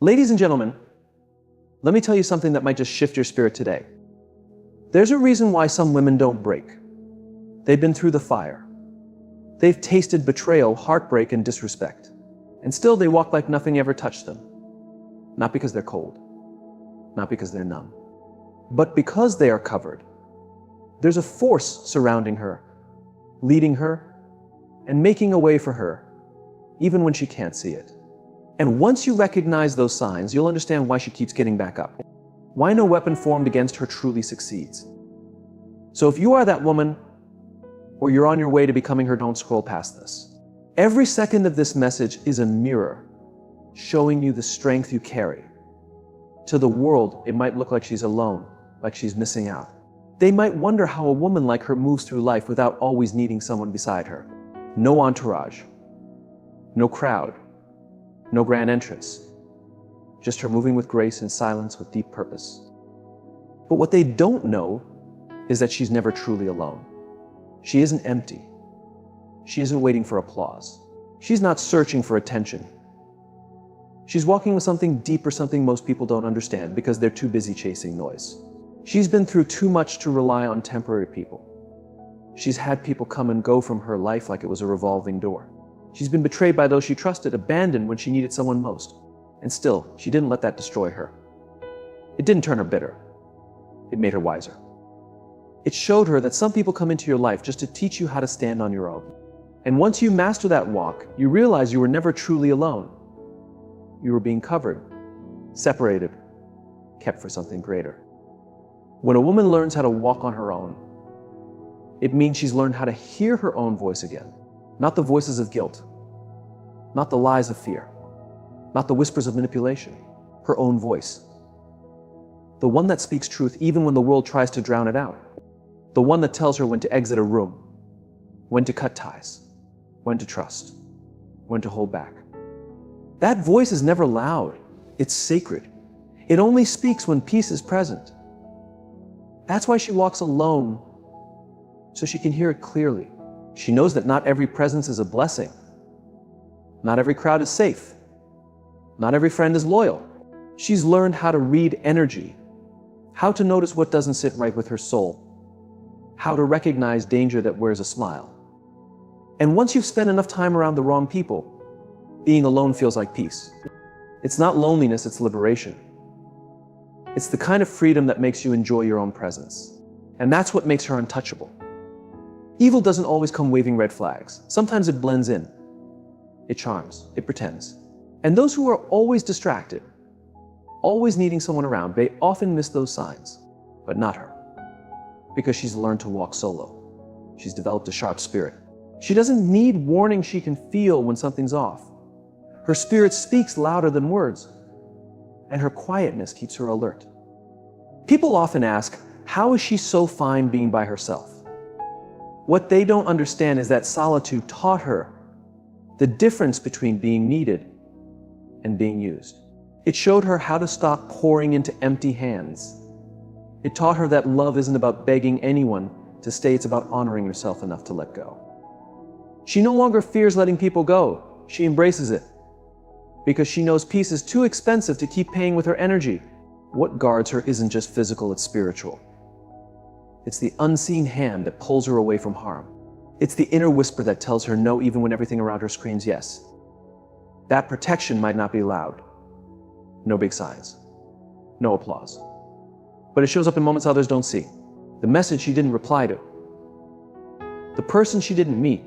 Ladies and gentlemen, let me tell you something that might just shift your spirit today. There's a reason why some women don't break. They've been through the fire. They've tasted betrayal, heartbreak, and disrespect. And still they walk like nothing ever touched them. Not because they're cold. Not because they're numb. But because they are covered. There's a force surrounding her, leading her, and making a way for her, even when she can't see it. And once you recognize those signs, you'll understand why she keeps getting back up. Why no weapon formed against her truly succeeds. So if you are that woman, or you're on your way to becoming her, don't scroll past this. Every second of this message is a mirror showing you the strength you carry. To the world, it might look like she's alone, like she's missing out. They might wonder how a woman like her moves through life without always needing someone beside her. No entourage, no crowd, no grand entrance. Just her moving with grace and silence with deep purpose. But what they don't know is that she's never truly alone. She isn't empty. She isn't waiting for applause. She's not searching for attention. She's walking with something deeper, something most people don't understand because they're too busy chasing noise. She's been through too much to rely on temporary people. She's had people come and go from her life like it was a revolving door. She's been betrayed by those she trusted, abandoned when she needed someone most. And still, she didn't let that destroy her. It didn't turn her bitter. It made her wiser. It showed her that some people come into your life just to teach you how to stand on your own. And once you master that walk, you realize you were never truly alone. You were being covered, separated, kept for something greater. When a woman learns how to walk on her own, it means she's learned how to hear her own voice again. Not the voices of guilt, not the lies of fear, not the whispers of manipulation, her own voice. The one that speaks truth even when the world tries to drown it out. The one that tells her when to exit a room, when to cut ties, when to trust, when to hold back. That voice is never loud, it's sacred. It only speaks when peace is present. That's why she walks alone, so she can hear it clearly. She knows that not every presence is a blessing. Not every crowd is safe. Not every friend is loyal. She's learned how to read energy, how to notice what doesn't sit right with her soul, how to recognize danger that wears a smile. And once you've spent enough time around the wrong people, being alone feels like peace. It's not loneliness, it's liberation. It's the kind of freedom that makes you enjoy your own presence. And that's what makes her untouchable. Evil doesn't always come waving red flags. Sometimes it blends in. It charms. It pretends. And those who are always distracted, always needing someone around, they often miss those signs. But not her. Because she's learned to walk solo. She's developed a sharp spirit. She doesn't need warning. She can feel when something's off. Her spirit speaks louder than words. And her quietness keeps her alert. People often ask, how is she so fine being by herself? What they don't understand is that solitude taught her the difference between being needed and being used. It showed her how to stop pouring into empty hands. It taught her that love isn't about begging anyone to stay, it's about honoring yourself enough to let go. She no longer fears letting people go. She embraces it. Because she knows peace is too expensive to keep paying with her energy. What guards her isn't just physical, it's spiritual. It's the unseen hand that pulls her away from harm. It's the inner whisper that tells her no even when everything around her screams yes. That protection might not be loud. No big signs. No applause. But it shows up in moments others don't see. The message she didn't reply to. The person she didn't meet.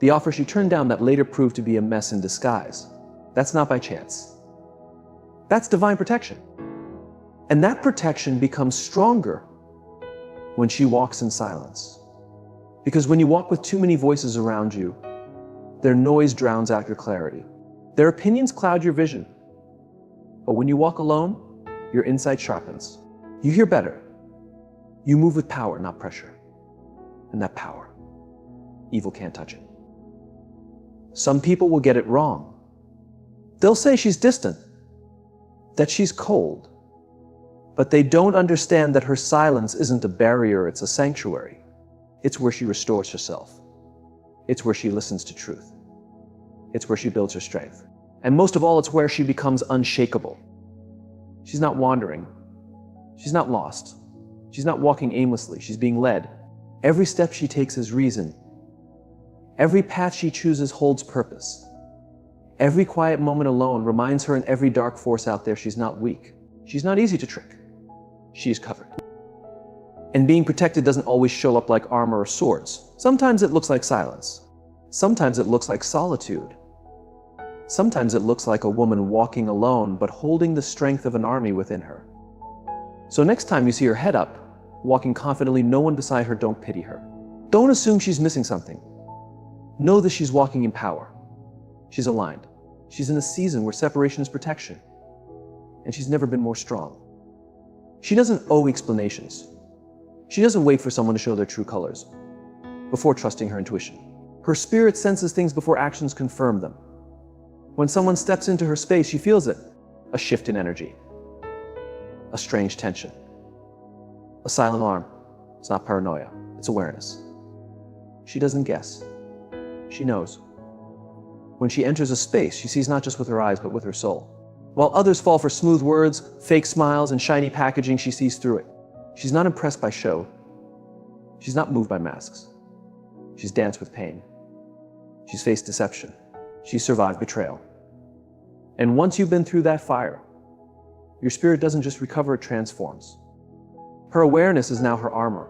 The offer she turned down that later proved to be a mess in disguise. That's not by chance. That's divine protection. And that protection becomes stronger when she walks in silence. Because when you walk with too many voices around you, their noise drowns out your clarity. Their opinions cloud your vision. But when you walk alone, your insight sharpens. You hear better. You move with power, not pressure. And that power, evil can't touch it. Some people will get it wrong. They'll say she's distant, that she's cold. But they don't understand that her silence isn't a barrier, it's a sanctuary. It's where she restores herself. It's where she listens to truth. It's where she builds her strength. And most of all, it's where she becomes unshakable. She's not wandering. She's not lost. She's not walking aimlessly. She's being led. Every step she takes is reason. Every path she chooses holds purpose. Every quiet moment alone reminds her in every dark force out there she's not weak. She's not easy to trick. She's covered. And being protected doesn't always show up like armor or swords. Sometimes it looks like silence. Sometimes it looks like solitude. Sometimes it looks like a woman walking alone but holding the strength of an army within her. So next time you see her head up, walking confidently, no one beside her, don't pity her. Don't assume she's missing something. Know that she's walking in power. She's aligned. She's in a season where separation is protection. And she's never been more strong. She doesn't owe explanations. She doesn't wait for someone to show their true colors before trusting her intuition. Her spirit senses things before actions confirm them. When someone steps into her space, she feels it. A shift in energy. A strange tension. A silent alarm. It's not paranoia. It's awareness. She doesn't guess. She knows. When she enters a space, she sees not just with her eyes, but with her soul. While others fall for smooth words, fake smiles, and shiny packaging, she sees through it. She's not impressed by show. She's not moved by masks. She's danced with pain. She's faced deception. She's survived betrayal. And once you've been through that fire, your spirit doesn't just recover, it transforms. Her awareness is now her armor.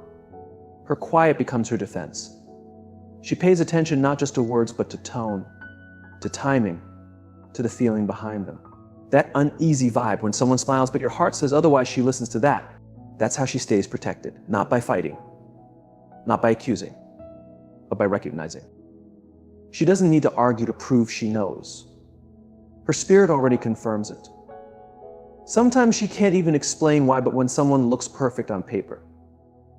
Her quiet becomes her defense. She pays attention not just to words, but to tone, to timing, to the feeling behind them. That uneasy vibe when someone smiles, but your heart says otherwise, she listens to that. That's how she stays protected, not by fighting, not by accusing, but by recognizing. She doesn't need to argue to prove she knows. Her spirit already confirms it. Sometimes she can't even explain why, but when someone looks perfect on paper,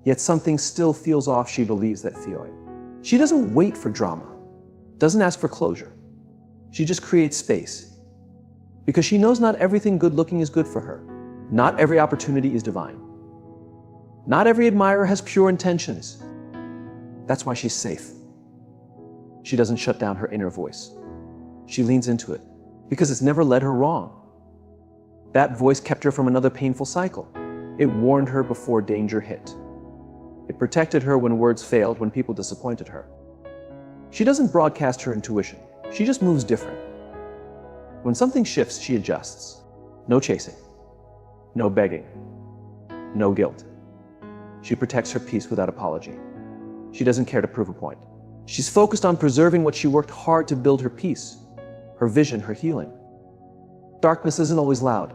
yet something still feels off, she believes that feeling. She doesn't wait for drama, doesn't ask for closure. She just creates space. Because she knows not everything good looking is good for her. Not every opportunity is divine. Not every admirer has pure intentions. That's why she's safe. She doesn't shut down her inner voice. She leans into it because it's never led her wrong. That voice kept her from another painful cycle. It warned her before danger hit. It protected her when words failed, when people disappointed her. She doesn't broadcast her intuition. She just moves different. When something shifts, she adjusts. No chasing. No begging. No guilt. She protects her peace without apology. She doesn't care to prove a point. She's focused on preserving what she worked hard to build: her peace, her vision, her healing. Darkness isn't always loud.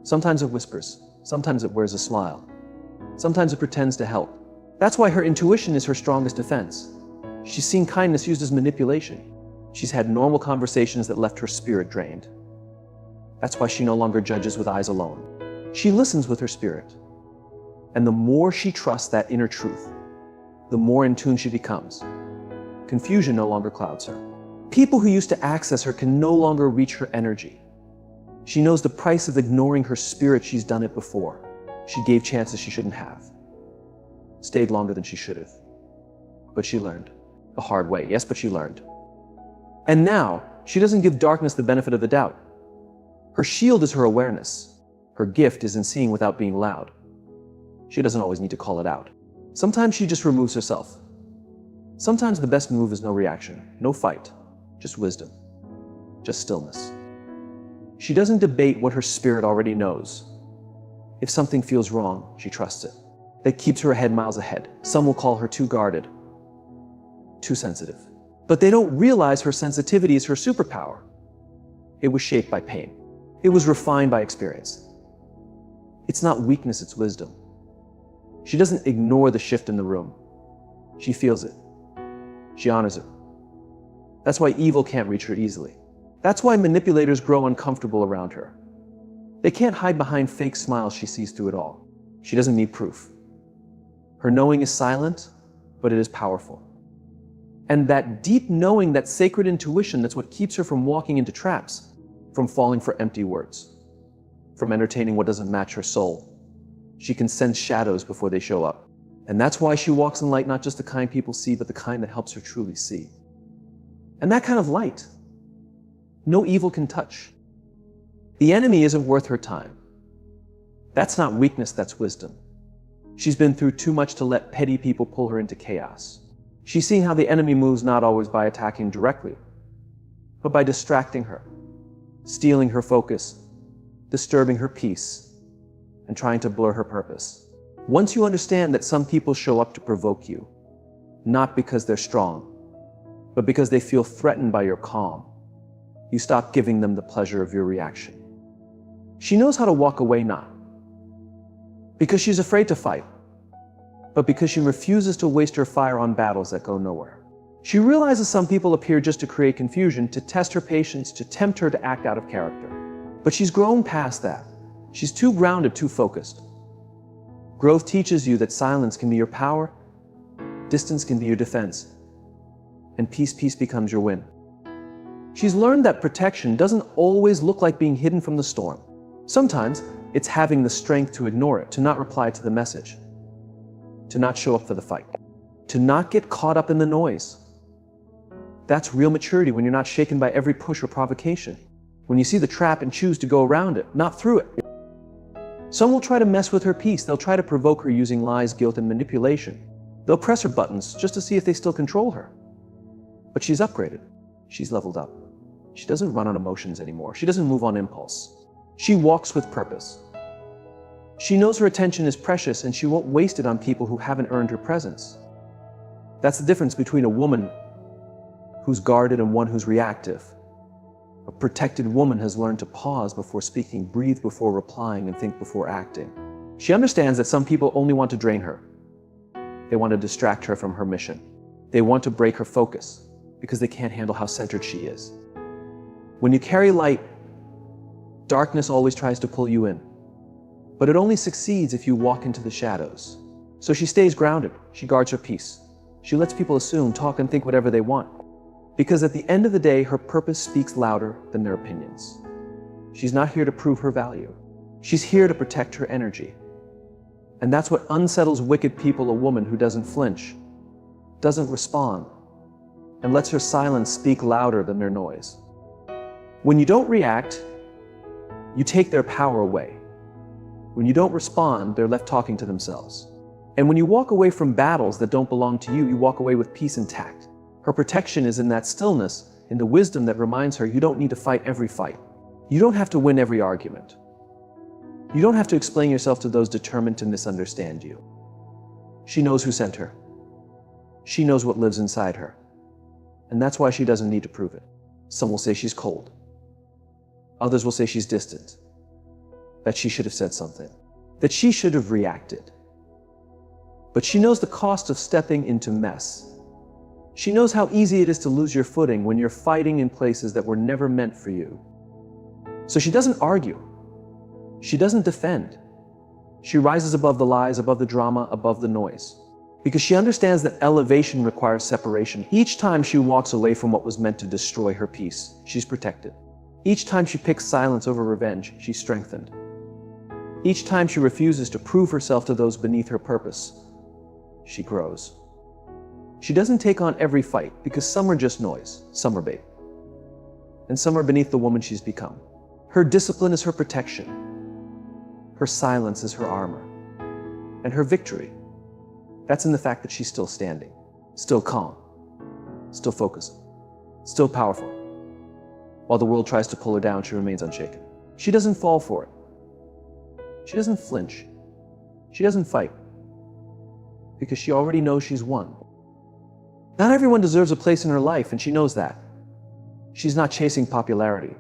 Sometimes it whispers. Sometimes it wears a smile. Sometimes it pretends to help. That's why her intuition is her strongest defense. She's seen kindness used as manipulation. She's had normal conversations that left her spirit drained. That's why she no longer judges with eyes alone. She listens with her spirit. And the more she trusts that inner truth, the more in tune she becomes. Confusion no longer clouds her. People who used to access her can no longer reach her energy. She knows the price of ignoring her spirit. She's done it before. She gave chances she shouldn't have. Stayed longer than she should have. But she learned. The hard way, yes, but she learned. And now, she doesn't give darkness the benefit of the doubt. Her shield is her awareness. Her gift is in seeing without being loud. She doesn't always need to call it out. Sometimes she just removes herself. Sometimes the best move is no reaction, no fight, just wisdom, just stillness. She doesn't debate what her spirit already knows. If something feels wrong, she trusts it. That keeps her a head miles ahead. Some will call her too guarded, too sensitive. But they don't realize her sensitivity is her superpower. It was shaped by pain. It was refined by experience. It's not weakness, it's wisdom. She doesn't ignore the shift in the room. She feels it. She honors it. That's why evil can't reach her easily. That's why manipulators grow uncomfortable around her. They can't hide behind fake smiles. She sees through it all. She doesn't need proof. Her knowing is silent, but it is powerful. And that deep knowing, that sacred intuition, that's what keeps her from walking into traps, from falling for empty words, from entertaining what doesn't match her soul. She can sense shadows before they show up. And that's why she walks in light, not just the kind people see, but the kind that helps her truly see. And that kind of light, no evil can touch. The enemy isn't worth her time. That's not weakness, that's wisdom. She's been through too much to let petty people pull her into chaos. She's seen how the enemy moves not always by attacking directly, but by distracting her, stealing her focus, disturbing her peace, and trying to blur her purpose. Once you understand that some people show up to provoke you, not because they're strong, but because they feel threatened by your calm, you stop giving them the pleasure of your reaction. She knows how to walk away, not because she's afraid to fight, but because she refuses to waste her fire on battles that go nowhere. She realizes some people appear just to create confusion, to test her patience, to tempt her to act out of character. But she's grown past that. She's too grounded, too focused. Growth teaches you that silence can be your power, distance can be your defense, and peace becomes your win. She's learned that protection doesn't always look like being hidden from the storm. Sometimes it's having the strength to ignore it, to not reply to the message, to not show up for the fight, to not get caught up in the noise. That's real maturity, when you're not shaken by every push or provocation, when you see the trap and choose to go around it, not through it. Some will try to mess with her peace. They'll try to provoke her using lies, guilt, and manipulation. They'll press her buttons just to see if they still control her. But she's upgraded. She's leveled up. She doesn't run on emotions anymore. She doesn't move on impulse. She walks with purpose. She knows her attention is precious, and she won't waste it on people who haven't earned her presence. That's the difference between a woman who's guarded and one who's reactive. A protected woman has learned to pause before speaking, breathe before replying, and think before acting. She understands that some people only want to drain her. They want to distract her from her mission. They want to break her focus because they can't handle how centered she is. When you carry light, darkness always tries to pull you in. But it only succeeds if you walk into the shadows. So she stays grounded. She guards her peace. She lets people assume, talk, and think whatever they want. Because at the end of the day, her purpose speaks louder than their opinions. She's not here to prove her value. She's here to protect her energy. And that's what unsettles wicked people: a woman who doesn't flinch, doesn't respond, and lets her silence speak louder than their noise. When you don't react, you take their power away. When you don't respond, they're left talking to themselves. And when you walk away from battles that don't belong to you, you walk away with peace intact. Her protection is in that stillness, in the wisdom that reminds her you don't need to fight every fight. You don't have to win every argument. You don't have to explain yourself to those determined to misunderstand you. She knows who sent her. She knows what lives inside her. And that's why she doesn't need to prove it. Some will say she's cold. Others will say she's distant. That she should have said something. That she should have reacted. But she knows the cost of stepping into mess. She knows how easy it is to lose your footing when you're fighting in places that were never meant for you. So she doesn't argue. She doesn't defend. She rises above the lies, above the drama, above the noise. Because she understands that elevation requires separation. Each time she walks away from what was meant to destroy her peace, she's protected. Each time she picks silence over revenge, she's strengthened. Each time she refuses to prove herself to those beneath her purpose, she grows. She doesn't take on every fight, because some are just noise, some are bait. And some are beneath the woman she's become. Her discipline is her protection. Her silence is her armor. And her victory, that's in the fact that she's still standing, still calm, still focused, still powerful. While the world tries to pull her down, she remains unshaken. She doesn't fall for it. She doesn't flinch. She doesn't fight. Because she already knows she's won. Not everyone deserves a place in her life, and she knows that. She's not chasing popularity.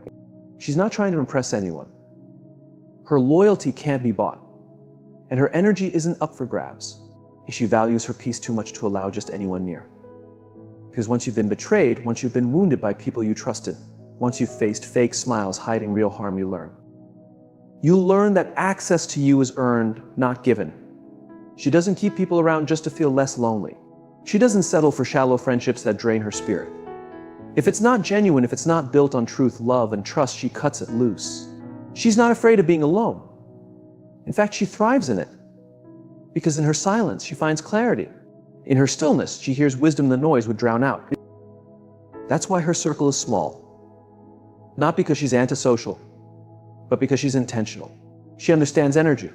She's not trying to impress anyone. Her loyalty can't be bought, and her energy isn't up for grabs. She values her peace too much to allow just anyone near. Because once you've been betrayed, once you've been wounded by people you trusted, once you've faced fake smiles hiding real harm, you learn. You learn that access to you is earned, not given. She doesn't keep people around just to feel less lonely. She doesn't settle for shallow friendships that drain her spirit. If it's not genuine, if it's not built on truth, love, and trust, she cuts it loose. She's not afraid of being alone. In fact, she thrives in it. Because in her silence, she finds clarity. In her stillness, she hears wisdom the noise would drown out. That's why her circle is small. Not because she's antisocial, but because she's intentional. She understands energy.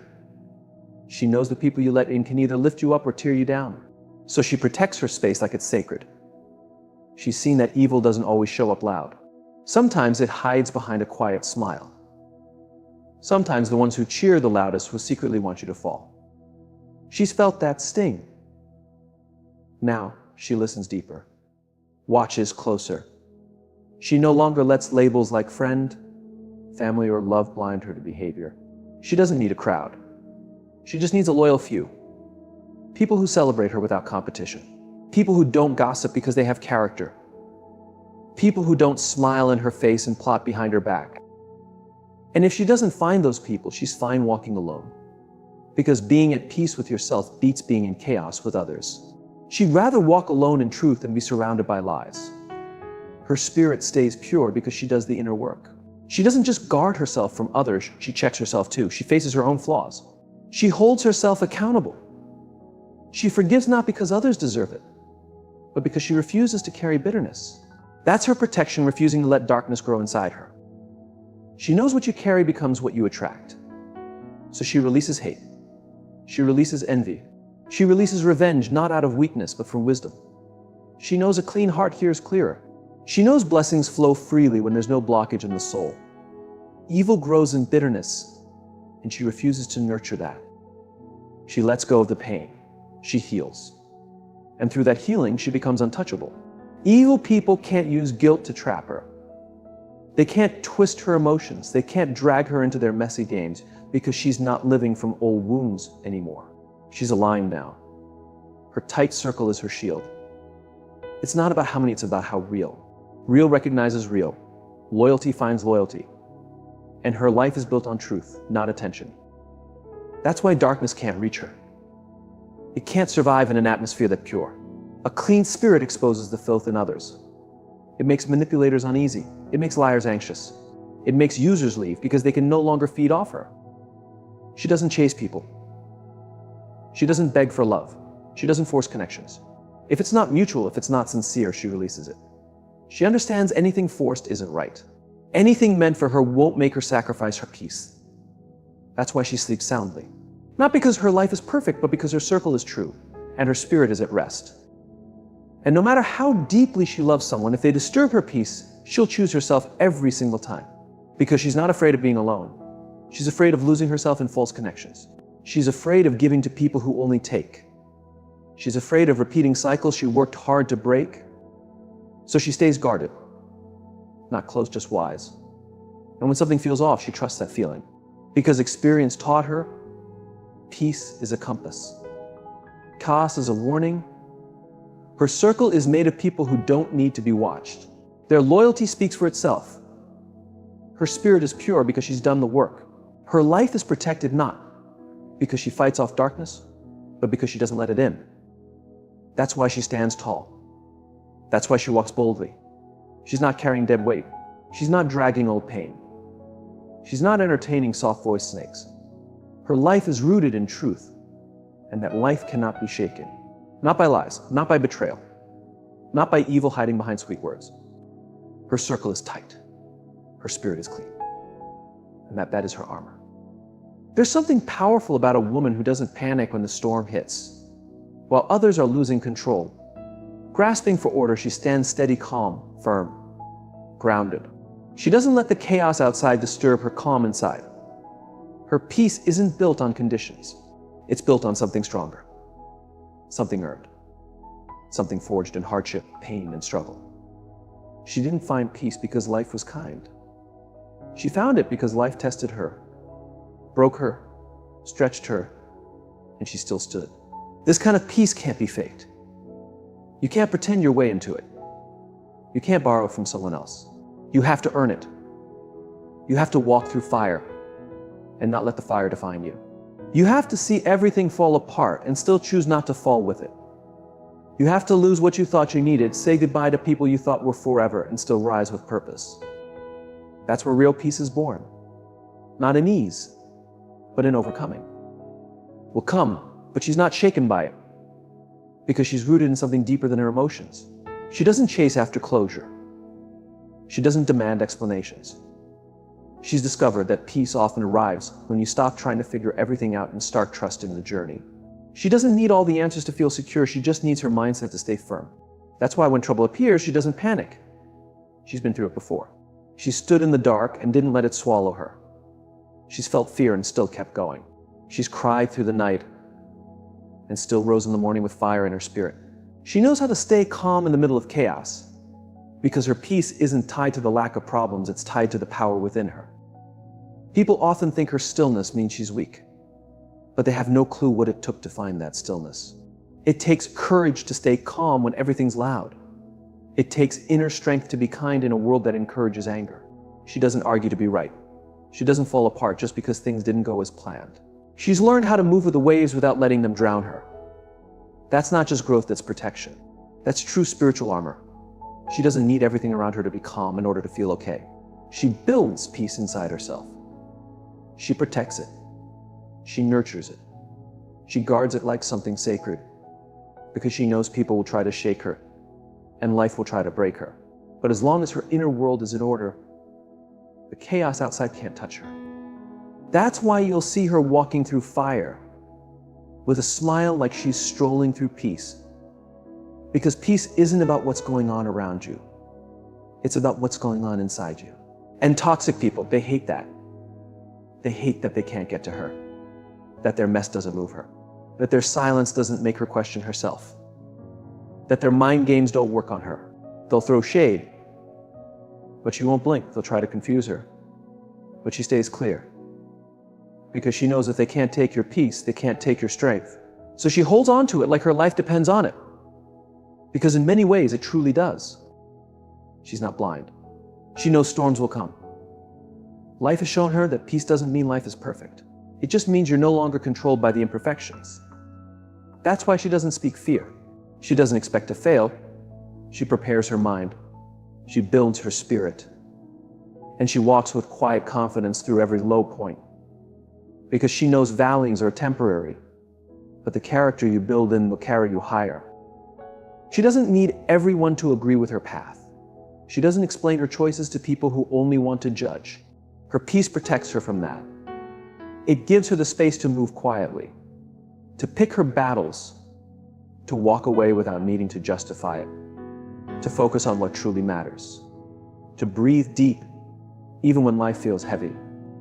She knows the people you let in can either lift you up or tear you down. So she protects her space like it's sacred. She's seen that evil doesn't always show up loud. Sometimes it hides behind a quiet smile. Sometimes the ones who cheer the loudest will secretly want you to fall. She's felt that sting. Now she listens deeper, watches closer. She no longer lets labels like friend, family, or love blind her to behavior. She doesn't need a crowd. She just needs a loyal few. People who celebrate her without competition. People who don't gossip because they have character. People who don't smile in her face and plot behind her back. And if she doesn't find those people, she's fine walking alone. Because being at peace with yourself beats being in chaos with others. She'd rather walk alone in truth than be surrounded by lies. Her spirit stays pure because she does the inner work. She doesn't just guard herself from others, she checks herself too. She faces her own flaws. She holds herself accountable. She forgives not because others deserve it, but because she refuses to carry bitterness. That's her protection, refusing to let darkness grow inside her. She knows what you carry becomes what you attract. So she releases hate. She releases envy. She releases revenge, not out of weakness, but from wisdom. She knows a clean heart hears clearer. She knows blessings flow freely when there's no blockage in the soul. Evil grows in bitterness, and she refuses to nurture that. She lets go of the pain. She heals. And through that healing, she becomes untouchable. Evil people can't use guilt to trap her. They can't twist her emotions. They can't drag her into their messy games because she's not living from old wounds anymore. She's aligned now. Her tight circle is her shield. It's not about how many, it's about how real. Real recognizes real. Loyalty finds loyalty. And her life is built on truth, not attention. That's why darkness can't reach her. It can't survive in an atmosphere that's pure. A clean spirit exposes the filth in others. It makes manipulators uneasy. It makes liars anxious. It makes users leave because they can no longer feed off her. She doesn't chase people. She doesn't beg for love. She doesn't force connections. If it's not mutual, if it's not sincere, she releases it. She understands anything forced isn't right. Anything meant for her won't make her sacrifice her peace. That's why she sleeps soundly. Not because her life is perfect, but because her circle is true and her spirit is at rest. And no matter how deeply she loves someone, if they disturb her peace, she'll choose herself every single time. Because she's not afraid of being alone. She's afraid of losing herself in false connections. She's afraid of giving to people who only take. She's afraid of repeating cycles she worked hard to break. So she stays guarded. Not close, just wise. And when something feels off, she trusts that feeling. Because experience taught her, peace is a compass. Chaos is a warning. Her circle is made of people who don't need to be watched. Their loyalty speaks for itself. Her spirit is pure because she's done the work. Her life is protected not because she fights off darkness, but because she doesn't let it in. That's why she stands tall. That's why she walks boldly. She's not carrying dead weight. She's not dragging old pain. She's not entertaining soft-voiced snakes. Her life is rooted in truth, and that life cannot be shaken. Not by lies, not by betrayal, not by evil hiding behind sweet words. Her circle is tight. Her spirit is clean. And that is her armor. There's something powerful about a woman who doesn't panic when the storm hits. While others are losing control, grasping for order, she stands steady, calm, firm, grounded. She doesn't let the chaos outside disturb her calm inside. Her peace isn't built on conditions. It's built on something stronger. Something earned. Something forged in hardship, pain, and struggle. She didn't find peace because life was kind. She found it because life tested her, broke her, stretched her, and she still stood. This kind of peace can't be faked. You can't pretend your way into it. You can't borrow from someone else. You have to earn it. You have to walk through fire and not let the fire define you. You have to see everything fall apart and still choose not to fall with it. You have to lose what you thought you needed, say goodbye to people you thought were forever, and still rise with purpose. That's where real peace is born. Not in ease, but in overcoming. Will come, but she's not shaken by it, because she's rooted in something deeper than her emotions. She doesn't chase after closure. She doesn't demand explanations. She's discovered that peace often arrives when you stop trying to figure everything out and start trusting the journey. She doesn't need all the answers to feel secure, she just needs her mindset to stay firm. That's why when trouble appears, she doesn't panic. She's been through it before. She stood in the dark and didn't let it swallow her. She's felt fear and still kept going. She's cried through the night and still rose in the morning with fire in her spirit. She knows how to stay calm in the middle of chaos because her peace isn't tied to the lack of problems, it's tied to the power within her. People often think her stillness means she's weak, but they have no clue what it took to find that stillness. It takes courage to stay calm when everything's loud. It takes inner strength to be kind in a world that encourages anger. She doesn't argue to be right. She doesn't fall apart just because things didn't go as planned. She's learned how to move with the waves without letting them drown her. That's not just growth, that's protection. That's true spiritual armor. She doesn't need everything around her to be calm in order to feel okay. She builds peace inside herself. She protects it. She nurtures it. She guards it like something sacred because she knows people will try to shake her and life will try to break her. But as long as her inner world is in order, the chaos outside can't touch her. That's why you'll see her walking through fire with a smile like she's strolling through peace. Because peace isn't about what's going on around you. It's about what's going on inside you. And toxic people, they hate that. They hate that they can't get to her, that their mess doesn't move her, that their silence doesn't make her question herself, that their mind games don't work on her. They'll throw shade, but she won't blink. They'll try to confuse her, but she stays clear. Because she knows if they can't take your peace, they can't take your strength. So she holds on to it like her life depends on it. Because in many ways, it truly does. She's not blind. She knows storms will come. Life has shown her that peace doesn't mean life is perfect. It just means you're no longer controlled by the imperfections. That's why she doesn't speak fear. She doesn't expect to fail. She prepares her mind. She builds her spirit. And she walks with quiet confidence through every low point. Because she knows valleys are temporary, but the character you build in will carry you higher. She doesn't need everyone to agree with her path. She doesn't explain her choices to people who only want to judge. Her peace protects her from that. It gives her the space to move quietly, to pick her battles, to walk away without needing to justify it, to focus on what truly matters, to breathe deep, even when life feels heavy.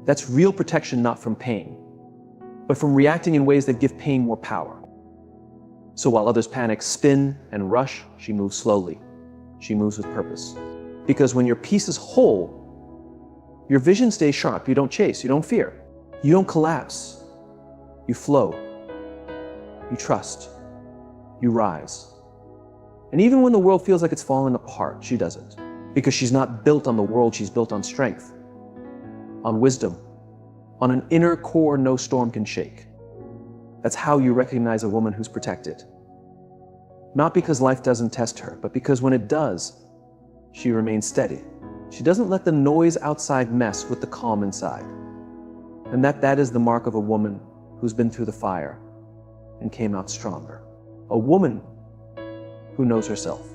That's real protection, not from pain, but from reacting in ways that give pain more power. So while others panic, spin, and rush, she moves slowly. She moves with purpose. Because when your peace is whole, your vision stays sharp. You don't chase, you don't fear, you don't collapse. You flow, you trust, you rise. And even when the world feels like it's falling apart, she doesn't. Because she's not built on the world, she's built on strength, on wisdom, on an inner core no storm can shake. That's how you recognize a woman who's protected. Not because life doesn't test her, but because when it does, she remains steady. She doesn't let the noise outside mess with the calm inside. And that is the mark of a woman who's been through the fire and came out stronger. A woman who knows herself.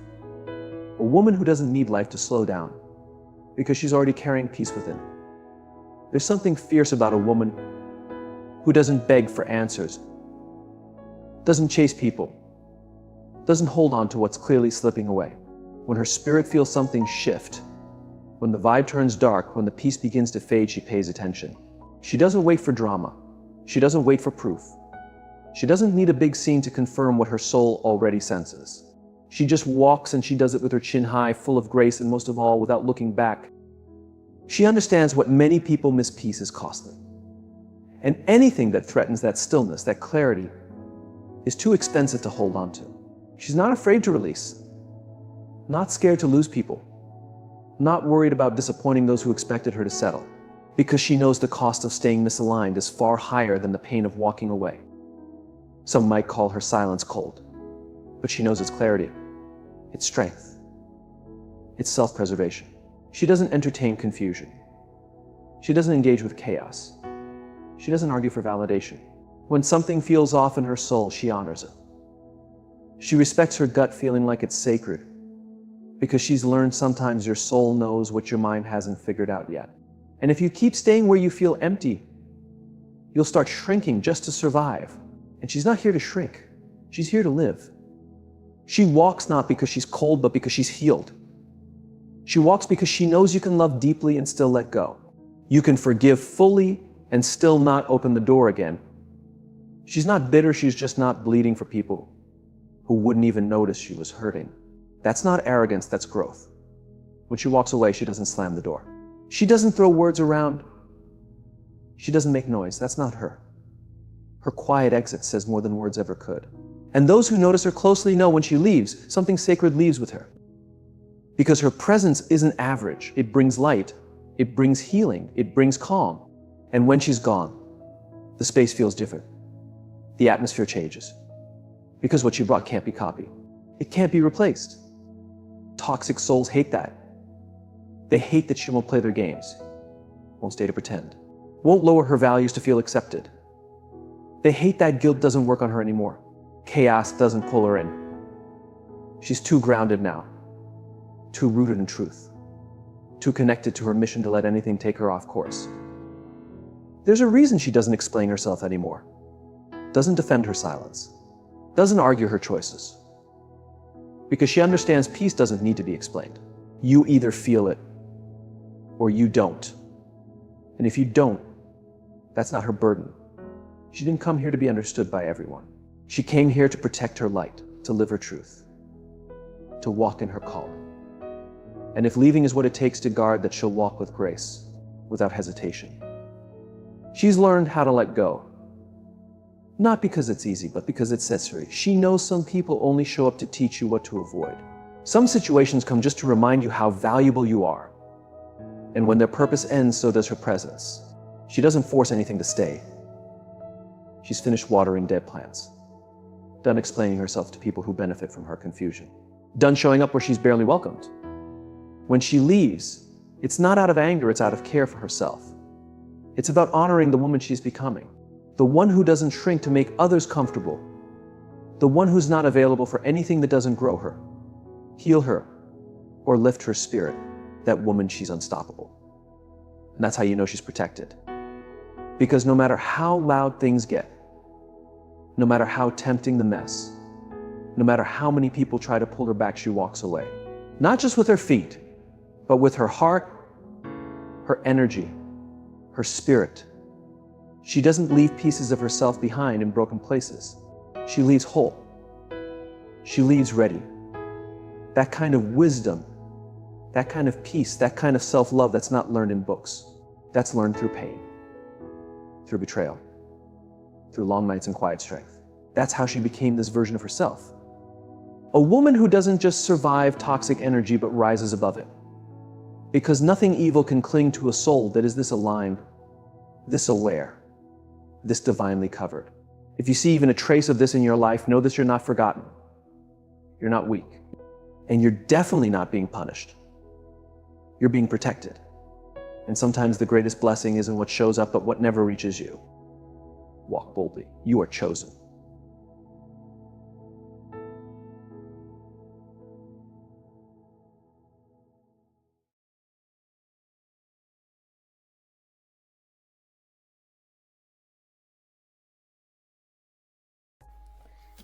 A woman who doesn't need life to slow down because she's already carrying peace within. There's something fierce about a woman who doesn't beg for answers, doesn't chase people, doesn't hold on to what's clearly slipping away. When her spirit feels something shift, when the vibe turns dark, when the peace begins to fade, she pays attention. She doesn't wait for drama. She doesn't wait for proof. She doesn't need a big scene to confirm what her soul already senses. She just walks, and she does it with her chin high, full of grace, and most of all, without looking back. She understands what many people miss: peace is costly. And anything that threatens that stillness, that clarity, is too expensive to hold on to. She's not afraid to release, not scared to lose people, not worried about disappointing those who expected her to settle, because she knows the cost of staying misaligned is far higher than the pain of walking away. Some might call her silence cold, but she knows it's clarity, it's strength, it's self-preservation. She doesn't entertain confusion. She doesn't engage with chaos. She doesn't argue for validation. When something feels off in her soul, she honors it. She respects her gut feeling like it's sacred, because she's learned sometimes your soul knows what your mind hasn't figured out yet. And if you keep staying where you feel empty, you'll start shrinking just to survive. And she's not here to shrink. She's here to live. She walks not because she's cold, but because she's healed. She walks because she knows you can love deeply and still let go. You can forgive fully and still not open the door again. She's not bitter, she's just not bleeding for people who wouldn't even notice she was hurting. That's not arrogance, that's growth. When she walks away, she doesn't slam the door. She doesn't throw words around. She doesn't make noise, that's not her. Her quiet exit says more than words ever could. And those who notice her closely know when she leaves, something sacred leaves with her. Because her presence isn't average. It brings light, it brings healing, it brings calm. And when she's gone, the space feels different. The atmosphere changes. Because what she brought can't be copied. It can't be replaced. Toxic souls hate that. They hate that she won't play their games, won't stay to pretend, won't lower her values to feel accepted. They hate that guilt doesn't work on her anymore. Chaos doesn't pull her in. She's too grounded now, too rooted in truth, too connected to her mission to let anything take her off course. There's a reason she doesn't explain herself anymore, doesn't defend her silence, doesn't argue her choices. Because she understands peace doesn't need to be explained. You either feel it or you don't. And if you don't, that's not her burden. She didn't come here to be understood by everyone. She came here to protect her light, to live her truth, to walk in her calling. And if leaving is what it takes to guard that, she'll walk with grace, without hesitation. She's learned how to let go. Not because it's easy, but because it's necessary. She knows some people only show up to teach you what to avoid. Some situations come just to remind you how valuable you are. And when their purpose ends, so does her presence. She doesn't force anything to stay. She's finished watering dead plants. Done explaining herself to people who benefit from her confusion. Done showing up where she's barely welcomed. When she leaves, it's not out of anger, it's out of care for herself. It's about honoring the woman she's becoming. The one who doesn't shrink to make others comfortable. The one who's not available for anything that doesn't grow her, heal her, or lift her spirit. That woman, she's unstoppable. And that's how you know she's protected. Because no matter how loud things get, no matter how tempting the mess, no matter how many people try to pull her back, she walks away. Not just with her feet, but with her heart, her energy, her spirit. She doesn't leave pieces of herself behind in broken places. She leaves whole. She leaves ready. That kind of wisdom, that kind of peace, that kind of self-love, that's not learned in books. That's learned through pain, through betrayal, through long nights and quiet strength. That's how she became this version of herself. A woman who doesn't just survive toxic energy, but rises above it. Because nothing evil can cling to a soul that is this aligned, this aware, this divinely covered. If you see even a trace of this in your life, know that you're not forgotten. You're not weak. And you're definitely not being punished. You're being protected. And sometimes the greatest blessing isn't what shows up, but what never reaches you. Walk boldly. You are chosen.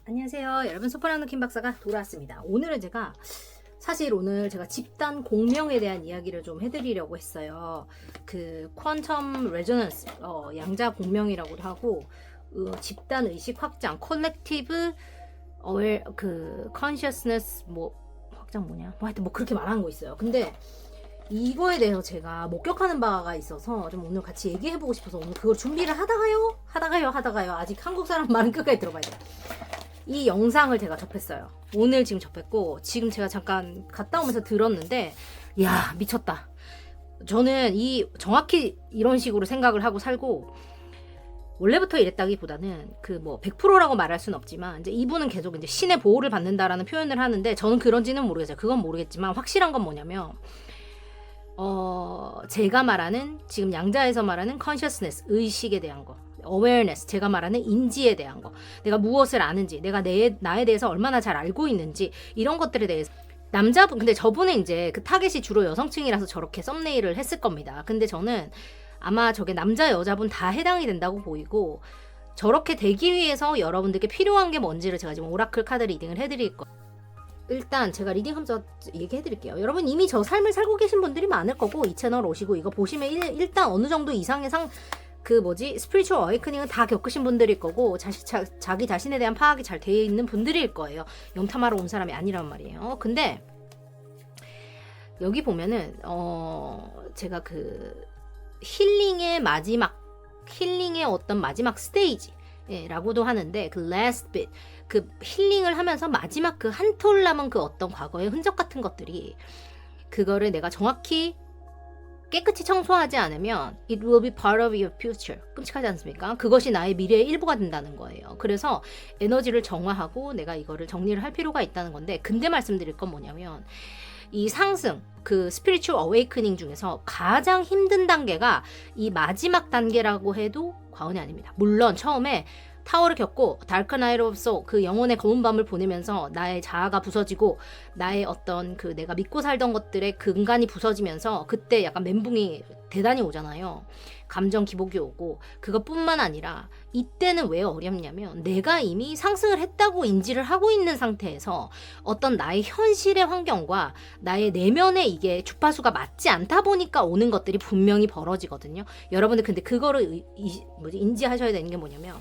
안녕하세요. 여러분, 소프라노 킴 박사가 돌아왔습니다. 오늘은 사실 오늘 제가 집단 공명에 대한 이야기를 좀 해드리려고 했어요. 그 퀀텀 레저넌스, 양자 공명이라고도 하고, 집단 의식 확장, 컬렉티브 컨셔스너스 확장 하여튼 그렇게 말하는 거 있어요. 근데 이거에 대해서 제가 목격하는 바가 있어서 좀 오늘 같이 얘기해보고 싶어서 오늘 그걸 준비를 하다가요. 아직 한국 사람 말은 끝까지 들어봐야 돼요. 이 영상을 제가 접했어요. 오늘 지금 접했고, 지금 제가 잠깐 갔다 오면서 들었는데, 이야, 미쳤다. 저는 정확히 이런 식으로 생각을 하고 살고, 원래부터 이랬다기보다는 100%라고 말할 수는 없지만, 이제 이분은 계속 이제 신의 보호를 받는다라는 표현을 하는데, 저는 그런지는 모르겠어요. 그건 모르겠지만, 확실한 건 뭐냐면, 제가 말하는, 지금 양자에서 말하는 consciousness, 의식에 대한 거. awareness, 제가 말하는 인지에 대한 거, 내가 무엇을 아는지, 내가 나에 대해서 얼마나 잘 알고 있는지, 이런 것들에 대해서 남자분, 근데 저분은 이제 그 타겟이 주로 여성층이라서 저렇게 썸네일을 했을 겁니다. 근데 저는 아마 저게 남자 여자분 다 해당이 된다고 보이고, 저렇게 되기 위해서 여러분들께 필요한 게 뭔지를 제가 지금 오라클 카드 리딩을 해드릴 거예요. 일단 제가 리딩하면서 얘기해드릴게요. 여러분 이미 저 삶을 살고 계신 분들이 많을 거고, 이 채널 오시고 이거 보시면 일단 어느 정도 이상의 스피리추얼 어웨이크닝은 다 겪으신 분들일 거고, 자기 자신에 대한 파악이 잘 되어 있는 분들일 거예요. 영탐하러 온 사람이 아니란 말이에요. 근데 여기 보면은 제가 그 힐링의 어떤 마지막 스테이지 라고도 하는데, 그 last bit, 그 힐링을 하면서 마지막 그 한 톨 남은 그 어떤 과거의 흔적 같은 것들이, 그거를 내가 정확히 깨끗이 청소하지 않으면 it will be part of your future. 끔찍하지 않습니까? 그것이 나의 미래의 일부가 된다는 거예요. 그래서 에너지를 정화하고 내가 이거를 정리를 할 필요가 있다는 건데, 근데 말씀드릴 건 뭐냐면, 이 상승, 그 스피리추얼 어웨이크닝 중에서 가장 힘든 단계가 이 마지막 단계라고 해도 과언이 아닙니다. 물론 처음에 타워를 겪고 다크 나이트 오브 소울, 그 영혼의 검은 밤을 보내면서 나의 자아가 부서지고 나의 어떤 그 내가 믿고 살던 것들의 근간이 부서지면서 그때 약간 멘붕이 대단히 오잖아요. 감정 기복이 오고, 그것뿐만 아니라 이때는 왜 어렵냐면 내가 이미 상승을 했다고 인지를 하고 있는 상태에서 어떤 나의 현실의 환경과 나의 내면의 이게 주파수가 맞지 않다 보니까 오는 것들이 분명히 벌어지거든요. 여러분들 근데 그거를 인지하셔야 되는 게 뭐냐면,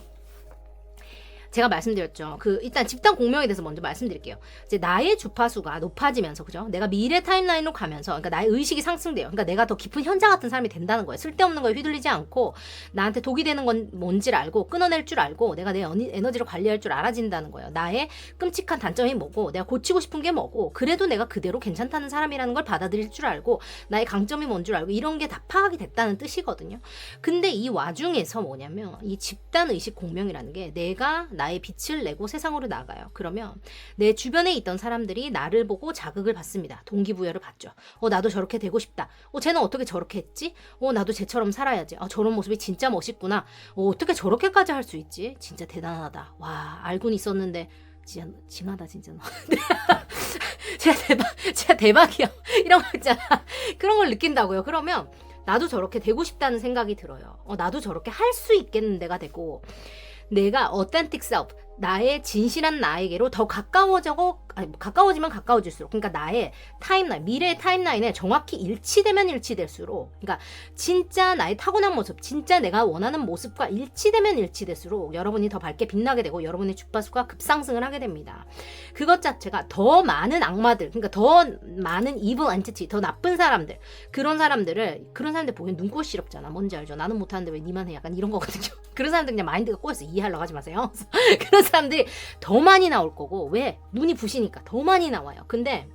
제가 말씀드렸죠. 일단 집단 공명에 대해서 먼저 말씀드릴게요. 이제 나의 주파수가 높아지면서, 그죠? 내가 미래 타임라인으로 가면서, 그러니까 나의 의식이 상승돼요. 그러니까 내가 더 깊은 현자 같은 사람이 된다는 거예요. 쓸데없는 거에 휘둘리지 않고, 나한테 독이 되는 건 뭔지를 알고, 끊어낼 줄 알고, 내가 내 에너지를 관리할 줄 알아진다는 거예요. 나의 끔찍한 단점이 뭐고, 내가 고치고 싶은 게 뭐고, 그래도 내가 그대로 괜찮다는 사람이라는 걸 받아들일 줄 알고, 나의 강점이 뭔 줄 알고, 이런 게 다 파악이 됐다는 뜻이거든요. 근데 이 와중에서 뭐냐면, 이 집단 의식 공명이라는 게 내가 나의 빛을 내고 세상으로 나가요. 그러면 내 주변에 있던 사람들이 나를 보고 자극을 받습니다. 동기부여를 받죠. 나도 저렇게 되고 싶다. 쟤는 어떻게 저렇게 했지? 나도 쟤처럼 살아야지. 저런 모습이 진짜 멋있구나. 어떻게 저렇게까지 할 수 있지? 진짜 대단하다. 와, 알고는 있었는데 진짜 심하다 진짜. 진짜 대박이야. 이런 거 있잖아. 그런 걸 느낀다고요. 그러면 나도 저렇게 되고 싶다는 생각이 들어요. 나도 저렇게 할 수 있겠는 데가 되고, 내가 authentic self, 나의 진실한 나에게로 더 가까워지면 가까워질수록, 그러니까 나의 타임라인, 미래의 타임라인에 정확히 일치되면 일치될수록, 그러니까 진짜 나의 타고난 모습, 진짜 내가 원하는 모습과 일치되면 일치될수록 여러분이 더 밝게 빛나게 되고 여러분의 주파수가 급상승을 하게 됩니다. 그것 자체가 더 많은 악마들, 그러니까 더 많은 evil entity, 더 나쁜 사람들, 그런 사람들 보기엔 눈꼴 시럽잖아. 뭔지 알죠? 나는 못하는데 왜 니만 해? 약간 이런 거거든요. 그런 사람들 그냥 마인드가 꼬여서 이해하려고 하지 마세요. 그런 사람들이 더 많이 나올 거고, 왜? 눈이 부시니까 더 많이 나와요. 근데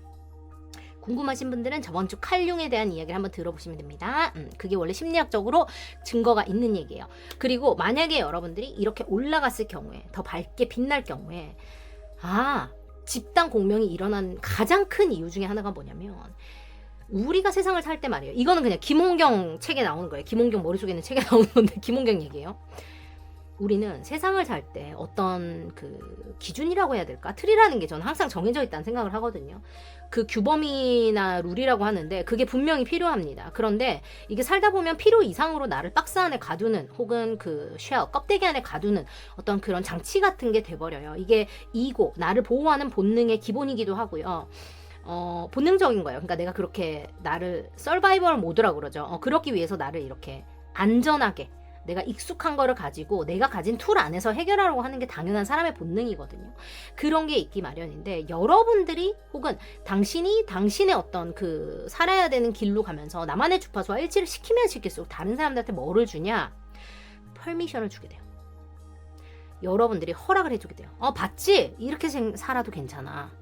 궁금하신 분들은 저번 주 칼융에 대한 이야기를 한번 들어보시면 됩니다. 그게 원래 심리학적으로 증거가 있는 얘기예요. 그리고 만약에 여러분들이 이렇게 올라갔을 경우에, 더 밝게 빛날 경우에, 집단 공명이 일어난 가장 큰 이유 중에 하나가 뭐냐면, 우리가 세상을 살 때 말이에요. 이거는 그냥 김홍경 책에 나오는 거예요. 김홍경 머릿속에 있는 책에 나오는 건데, 김홍경 얘기예요. 우리는 세상을 살 때 어떤 그 기준이라고 해야 될까? 틀이라는 게 저는 항상 정해져 있다는 생각을 하거든요. 그 규범이나 룰이라고 하는데 그게 분명히 필요합니다. 그런데 이게 살다 보면 필요 이상으로 나를 박스 안에 가두는, 혹은 그 쉘, 껍데기 안에 가두는 어떤 그런 장치 같은 게 돼버려요. 이게 이고, 나를 보호하는 본능의 기본이기도 하고요. 본능적인 거예요. 그러니까 내가 그렇게 나를 서바이벌 모드라고 그러죠. 그렇기 위해서 나를 이렇게 안전하게, 내가 익숙한 거를 가지고 내가 가진 툴 안에서 해결하려고 하는 게 당연한 사람의 본능이거든요. 그런 게 있기 마련인데, 여러분들이 혹은 당신이 당신의 어떤 그 살아야 되는 길로 가면서 나만의 주파수와 일치를 시키면 시킬수록 다른 사람들한테 뭐를 주냐? 퍼미션을 주게 돼요. 여러분들이 허락을 해주게 돼요. 봤지? 이렇게 살아도 괜찮아.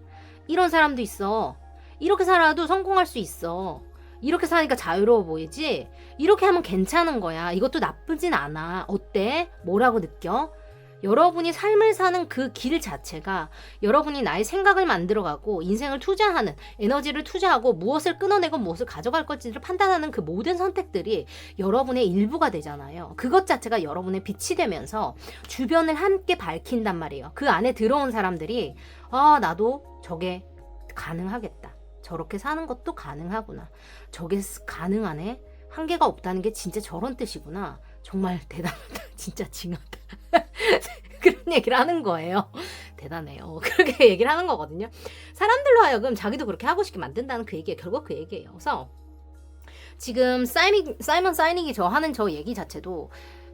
이런 사람도 있어. 이렇게 살아도 성공할 수 있어. 이렇게 사니까 자유로워 보이지? 이렇게 하면 괜찮은 거야. 이것도 나쁘진 않아. 어때? 뭐라고 느껴? 여러분이 삶을 사는 그 길 자체가, 여러분이 나의 생각을 만들어가고 인생을 투자하는, 에너지를 투자하고 무엇을 끊어내고 무엇을 가져갈 것인지를 판단하는 그 모든 선택들이 여러분의 일부가 되잖아요. 그것 자체가 여러분의 빛이 되면서 주변을 함께 밝힌단 말이에요. 그 안에 들어온 사람들이 나도 저게 가능하겠다. 저렇게 사는 것도 가능하구나. 저게 가능하네. 한계가 없다는 게 진짜 저런 뜻이구나. 정말 대단하다. 진짜 징하다. 그런 얘기를 하는 거예요. 대단해요. 그렇게 얘기를 하는 거거든요. 사람들로 하여금 자기도 그렇게 하고 싶게 만든다는 그 얘기예요. 결국 그 얘기예요. 그래서 지금 사이먼 사이닉이 하는 저 얘기 자체도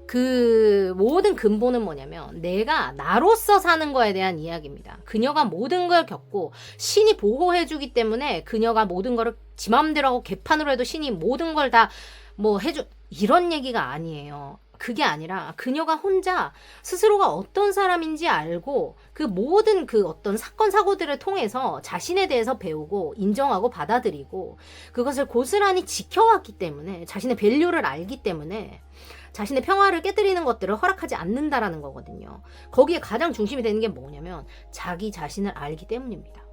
그 모든 근본은 뭐냐면 내가 나로서 사는 거에 대한 이야기입니다. 그녀가 모든 걸 겪고 신이 보호해주기 때문에 그녀가 모든 거를 지 맘대로 하고 개판으로 해도 신이 모든 걸 다 뭐 해줘 이런 얘기가 아니에요. 그게 아니라 그녀가 혼자 스스로가 어떤 사람인지 알고 그 모든 그 어떤 사건 사고들을 통해서 자신에 대해서 배우고 인정하고 받아들이고 그것을 고스란히 지켜왔기 때문에 자신의 밸류를 알기 때문에 자신의 평화를 깨뜨리는 것들을 허락하지 않는다라는 거거든요. 거기에 가장 중심이 되는 게 뭐냐면 자기 자신을 알기 때문입니다.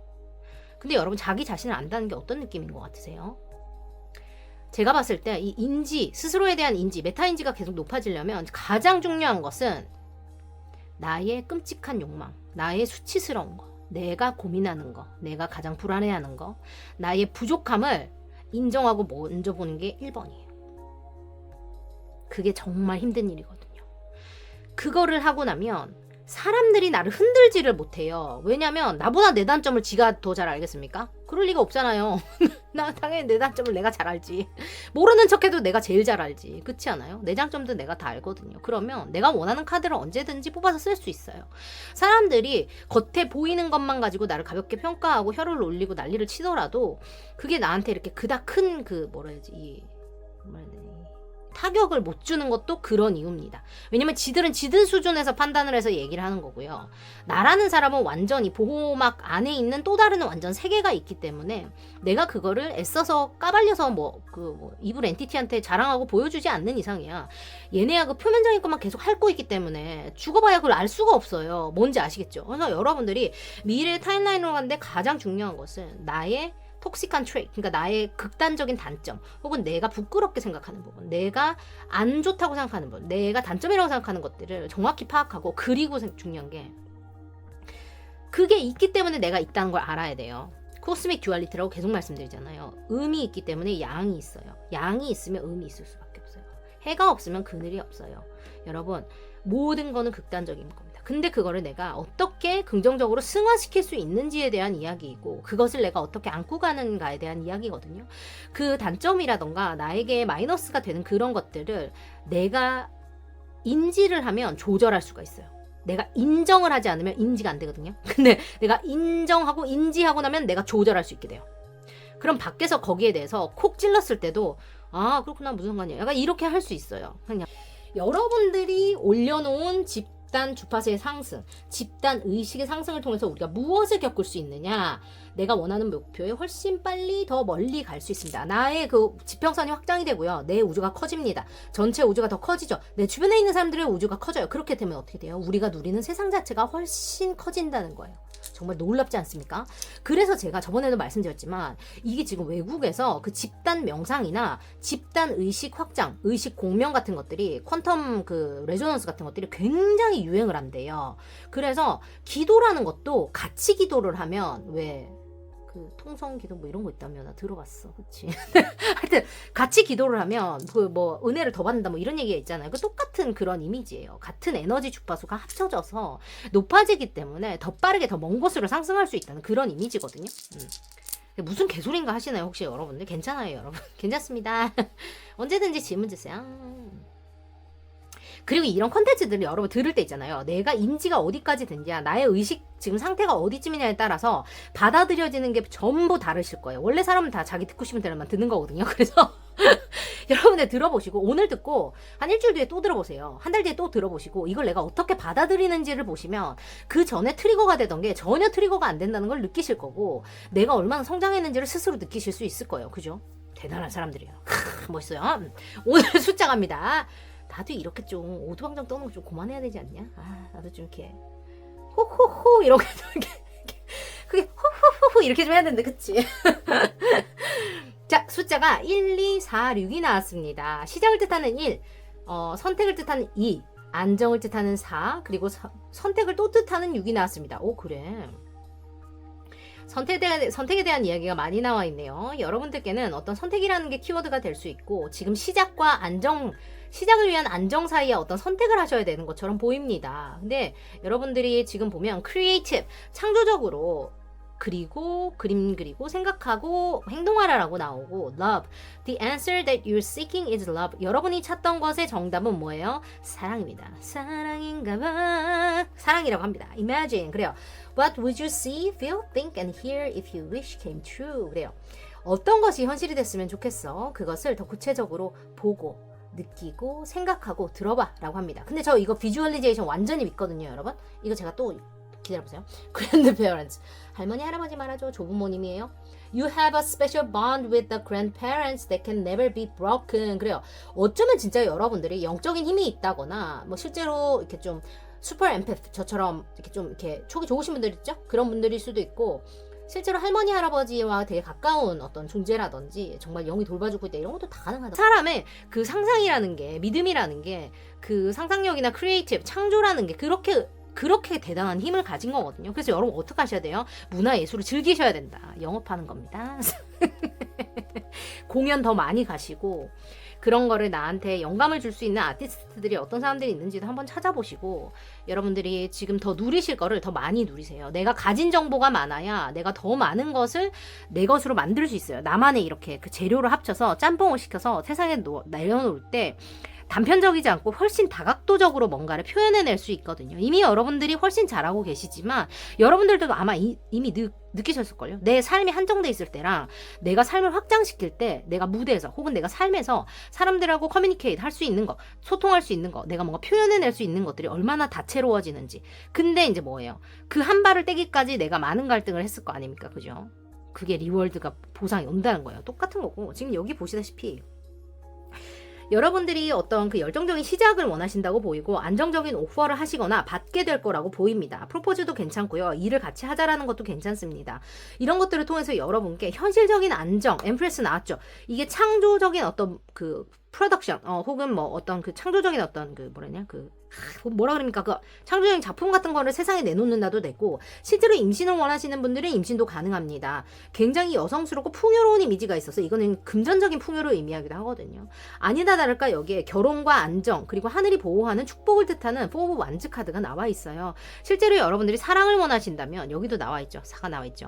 근데 여러분 자기 자신을 안다는 게 어떤 느낌인 것 같으세요? 제가 봤을 때 이 인지, 스스로에 대한 인지, 메타인지가 계속 높아지려면 가장 중요한 것은 나의 끔찍한 욕망, 나의 수치스러운 거, 내가 고민하는 거, 내가 가장 불안해하는 거, 나의 부족함을 인정하고 먼저 보는 게 1번이에요. 그게 정말 힘든 일이거든요. 그거를 하고 나면 사람들이 나를 흔들지를 못해요. 왜냐면 나보다 내 단점을 지가 더 잘 알겠습니까? 그럴 리가 없잖아요. 나 당연히 내 단점을 내가 잘 알지. 모르는 척해도 내가 제일 잘 알지. 그렇지 않아요? 내 장점도 내가 다 알거든요. 그러면 내가 원하는 카드를 언제든지 뽑아서 쓸 수 있어요. 사람들이 겉에 보이는 것만 가지고 나를 가볍게 평가하고 혀를 올리고 난리를 치더라도 그게 나한테 이렇게 그닥 큰 그 뭐라 해야지 타격을 못 주는 것도 그런 이유입니다. 왜냐면 지들은 지들 수준에서 판단을 해서 얘기를 하는 거고요. 나라는 사람은 완전히 보호막 안에 있는 또 다른 완전 세계가 있기 때문에 내가 그거를 애써서 까발려서 이불 엔티티한테 자랑하고 보여주지 않는 이상이야. 얘네야 그 표면적인 것만 계속 핥고 있기 때문에 죽어봐야 그걸 알 수가 없어요. 뭔지 아시겠죠? 그래서 여러분들이 미래의 타임라인으로 가는데 가장 중요한 것은 나의 톡식한 트레이트, 그러니까 나의 극단적인 단점 혹은 내가 부끄럽게 생각하는 부분, 내가 안 좋다고 생각하는 부분, 내가 단점이라고 생각하는 것들을 정확히 파악하고 그리고 중요한 게 그게 있기 때문에 내가 있다는 걸 알아야 돼요. 코스믹 듀얼리티라고 계속 말씀드리잖아요. 음이 있기 때문에 양이 있어요. 양이 있으면 음이 있을 수밖에 없어요. 해가 없으면 그늘이 없어요. 여러분 모든 거는 극단적인 겁니다. 근데 그거를 내가 어떻게 긍정적으로 승화시킬 수 있는지에 대한 이야기이고 그것을 내가 어떻게 안고 가는가에 대한 이야기거든요. 그 단점이라던가 나에게 마이너스가 되는 그런 것들을 내가 인지를 하면 조절할 수가 있어요. 내가 인정을 하지 않으면 인지가 안 되거든요. 근데 내가 인정하고 인지하고 나면 내가 조절할 수 있게 돼요. 그럼 밖에서 거기에 대해서 콕 찔렀을 때도 아 그렇구나 무슨 상관이야. 약간 이렇게 할 수 있어요. 그냥 여러분들이 올려놓은 집단 주파수의 상승, 집단 의식의 상승을 통해서 우리가 무엇을 겪을 수 있느냐? 내가 원하는 목표에 훨씬 빨리 더 멀리 갈 수 있습니다. 나의 그 지평선이 확장이 되고요. 내 우주가 커집니다. 전체 우주가 더 커지죠. 내 주변에 있는 사람들의 우주가 커져요. 그렇게 되면 어떻게 돼요? 우리가 누리는 세상 자체가 훨씬 커진다는 거예요. 정말 놀랍지 않습니까? 그래서 제가 저번에도 말씀드렸지만 이게 지금 외국에서 그 집단 명상이나 집단 의식 확장, 의식 공명 같은 것들이 퀀텀 그 레조넌스 같은 것들이 굉장히 유행을 한대요. 그래서 기도라는 것도 같이 기도를 하면 왜 그 통성 기도 뭐 이런 거 있다며 나 들어봤어. 그치? 하여튼 같이 기도를 하면 그 뭐 은혜를 더 받는다 뭐 이런 얘기가 있잖아요. 그 똑같은 그런 이미지예요. 같은 에너지 주파수가 합쳐져서 높아지기 때문에 더 빠르게 더 먼 곳으로 상승할 수 있다는 그런 이미지거든요. 무슨 개소리인가 하시나요? 혹시 여러분들? 괜찮아요 여러분. 괜찮습니다. 언제든지 질문 주세요. 그리고 이런 컨텐츠들을 여러분 들을 때 있잖아요. 내가 인지가 어디까지 됐냐, 나의 의식 지금 상태가 어디쯤이냐에 따라서 받아들여지는 게 전부 다르실 거예요. 원래 사람은 다 자기 듣고 싶은 대로만 듣는 거거든요. 그래서 여러분들 들어보시고 오늘 듣고 한 일주일 뒤에 또 들어보세요. 한 달 뒤에 또 들어보시고 이걸 내가 어떻게 받아들이는지를 보시면 그 전에 트리거가 되던 게 전혀 트리거가 안 된다는 걸 느끼실 거고 내가 얼마나 성장했는지를 스스로 느끼실 수 있을 거예요. 그죠? 대단한 사람들이에요. 멋있어요. 오늘 숫자 갑니다. 나도 이렇게 좀 오두방정 떠는 거 좀 그만해야 되지 않냐? 아, 나도 좀 이렇게 호호호 이렇게 그게 호호호호 이렇게 좀 해야 되는데 그치? 자, 숫자가 1, 2, 4, 6이 나왔습니다. 시작을 뜻하는 1, 선택을 뜻하는 2, 안정을 뜻하는 4, 그리고 선택을 또 뜻하는 6이 나왔습니다. 오, 그래. 선택에 대한 이야기가 많이 나와 있네요. 여러분들께는 어떤 선택이라는 게 키워드가 될 수 있고 지금 시작을 위한 안정 사이에 어떤 선택을 하셔야 되는 것처럼 보입니다. 근데 여러분들이 지금 보면 크리에이티브, 창조적으로 그리고 그림 그리고 생각하고 행동하라라고 나오고 love, the answer that you're seeking is love. 여러분이 찾던 것의 정답은 뭐예요? 사랑입니다. 사랑인가봐. 사랑이라고 합니다. Imagine. 그래요. What would you see, feel, think and hear if you wish came true? 그래요. 어떤 것이 현실이 됐으면 좋겠어. 그것을 더 구체적으로 보고 느끼고 생각하고 들어봐 라고 합니다. 근데 저 이거 비주얼리제이션 완전히 믿거든요, 여러분. 이거 제가 또 기다려보세요. grandparents. 할머니, 할아버지 말하죠. 조부모님이에요. You have a special bond with the grandparents that can never be broken. 그래요. 어쩌면 진짜 여러분들이 영적인 힘이 있다거나 뭐 실제로 이렇게 좀 슈퍼 엠패스 저처럼 이렇게 좀 이렇게 촉이 좋으신 분들 있죠? 그런 분들일 수도 있고 실제로 할머니, 할아버지와 되게 가까운 어떤 존재라든지 정말 영이 돌봐주고 있다 이런 것도 다 가능하다. 사람의 그 상상이라는 게 믿음이라는 게 그 상상력이나 크리에이티브, 창조라는 게 그렇게 대단한 힘을 가진 거거든요. 그래서 여러분 어떻게 하셔야 돼요? 문화예술을 즐기셔야 된다. 영업하는 겁니다. 공연 더 많이 가시고 그런 거를 나한테 영감을 줄 수 있는 아티스트들이 어떤 사람들이 있는지도 한번 찾아보시고 여러분들이 지금 더 누리실 거를 더 많이 누리세요. 내가 가진 정보가 많아야 내가 더 많은 것을 내 것으로 만들 수 있어요. 나만의 이렇게 그 재료를 합쳐서 짬뽕을 시켜서 세상에 내려놓을 때 단편적이지 않고 훨씬 다각도적으로 뭔가를 표현해낼 수 있거든요. 이미 여러분들이 훨씬 잘하고 계시지만 여러분들도 아마 이미 느끼셨을걸요. 내 삶이 한정돼 있을 때랑 내가 삶을 확장시킬 때 내가 무대에서 혹은 내가 삶에서 사람들하고 커뮤니케이트 할 수 있는 거, 소통할 수 있는 거, 내가 뭔가 표현해낼 수 있는 것들이 얼마나 다채로워지는지. 근데 이제 뭐예요? 그 한 발을 떼기까지 내가 많은 갈등을 했을 거 아닙니까? 그죠? 그게 리월드가 보상이 온다는 거예요. 똑같은 거고 지금 여기 보시다시피 여러분들이 어떤 그 열정적인 시작을 원하신다고 보이고 안정적인 오퍼를 하시거나 받게 될 거라고 보입니다. 프로포즈도 괜찮고요. 일을 같이 하자라는 것도 괜찮습니다. 이런 것들을 통해서 여러분께 현실적인 안정, 엠프레스 나왔죠. 이게 창조적인 어떤 그 프로덕션, 혹은 뭐 어떤 그 창조적인 어떤 그 뭐라 그럽니까? 그 창조적인 작품 같은 거를 세상에 내놓는다도 되고 실제로 임신을 원하시는 분들은 임신도 가능합니다. 굉장히 여성스럽고 풍요로운 이미지가 있어서 이거는 금전적인 풍요를 의미하기도 하거든요. 아니다 다를까 여기에 결혼과 안정 그리고 하늘이 보호하는 축복을 뜻하는 4 오브 완즈 카드가 나와 있어요. 실제로 여러분들이 사랑을 원하신다면 여기도 나와 있죠. 4가 나와 있죠.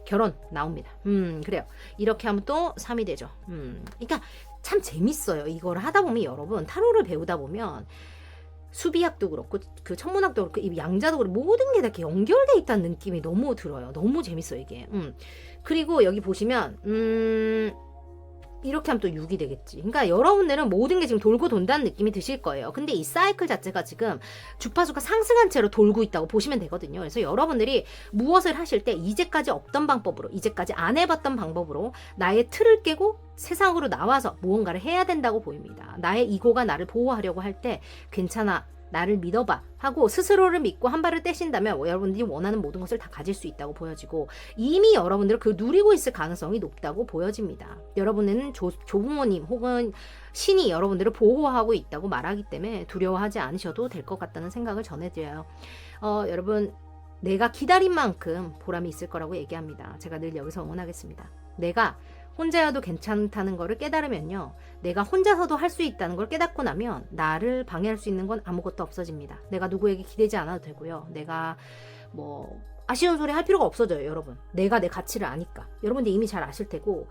결혼 나옵니다. 그래요. 이렇게 하면 또 3이 되죠. 그러니까 참 재밌어요. 이걸 하다 보면 여러분 타로를 배우다 보면 수비학도 그렇고 그 천문학도 그렇고 이 양자도 그렇고 모든 게 다 이렇게 연결돼 있다는 느낌이 너무 들어요. 너무 재밌어요 이게. 그리고 여기 보시면 이렇게 하면 또 6이 되겠지. 그러니까 여러분들은 모든 게 지금 돌고 돈다는 느낌이 드실 거예요. 근데 이 사이클 자체가 지금 주파수가 상승한 채로 돌고 있다고 보시면 되거든요. 그래서 여러분들이 무엇을 하실 때 이제까지 없던 방법으로, 이제까지 안 해봤던 방법으로 나의 틀을 깨고 세상으로 나와서 무언가를 해야 된다고 보입니다. 나의 이고가 나를 보호하려고 할 때 괜찮아. 나를 믿어봐 하고 스스로를 믿고 한 발을 떼신다면 여러분들이 원하는 모든 것을 다 가질 수 있다고 보여지고 이미 여러분들은 그 누리고 있을 가능성이 높다고 보여집니다. 여러분은 조부모님 혹은 신이 여러분들을 보호하고 있다고 말하기 때문에 두려워하지 않으셔도 될 것 같다는 생각을 전해드려요. 여러분 내가 기다린 만큼 보람이 있을 거라고 얘기합니다. 제가 늘 여기서 응원하겠습니다. 내가 혼자여도 괜찮다는 거를 깨달으면요. 내가 혼자서도 할 수 있다는 걸 깨닫고 나면 나를 방해할 수 있는 건 아무것도 없어집니다. 내가 누구에게 기대지 않아도 되고요. 내가 뭐 아쉬운 소리 할 필요가 없어져요. 여러분. 내가 내 가치를 아니까. 여러분들 이미 잘 아실 테고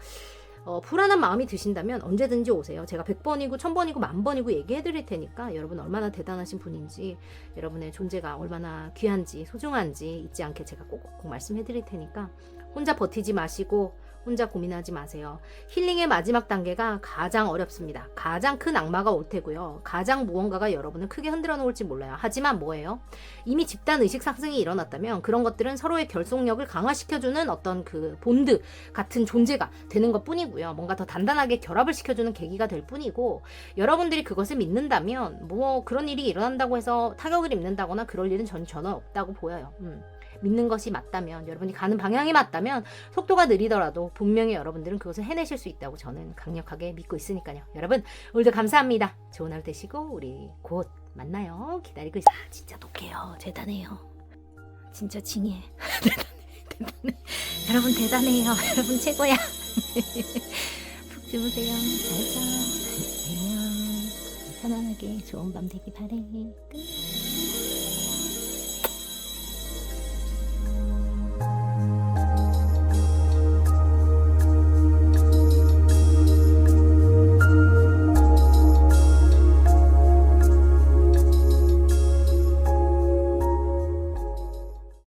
불안한 마음이 드신다면 언제든지 오세요. 제가 100번이고 1000번이고 10,000번이고 얘기해 드릴 테니까 여러분 얼마나 대단하신 분인지 여러분의 존재가 얼마나 귀한지 소중한지 잊지 않게 제가 꼭 말씀해 드릴 테니까 혼자 버티지 마시고 혼자 고민하지 마세요. 힐링의 마지막 단계가 가장 어렵습니다. 가장 큰 악마가 올 테고요. 가장 무언가가 여러분을 크게 흔들어 놓을지 몰라요. 하지만 뭐예요? 이미 집단 의식 상승이 일어났다면 그런 것들은 서로의 결속력을 강화시켜주는 어떤 그 본드 같은 존재가 되는 것 뿐이고요. 뭔가 더 단단하게 결합을 시켜주는 계기가 될 뿐이고 여러분들이 그것을 믿는다면 뭐 그런 일이 일어난다고 해서 타격을 입는다거나 그럴 일은 전혀 없다고 보여요. 믿는 것이 맞다면 여러분이 가는 방향이 맞다면 속도가 느리더라도 분명히 여러분들은 그것을 해내실 수 있다고 저는 강력하게 믿고 있으니까요. 여러분 오늘도 감사합니다. 좋은 하루 되시고 우리 곧 만나요. 기다리고 있어요. 진짜 독해요. 대단해요. 진짜 징해. 대단해. 여러분 대단해요. 여러분 최고야. 푹 주무세요. 잘자. 안녕. 편안하게 좋은 밤 되길 바래. 끝.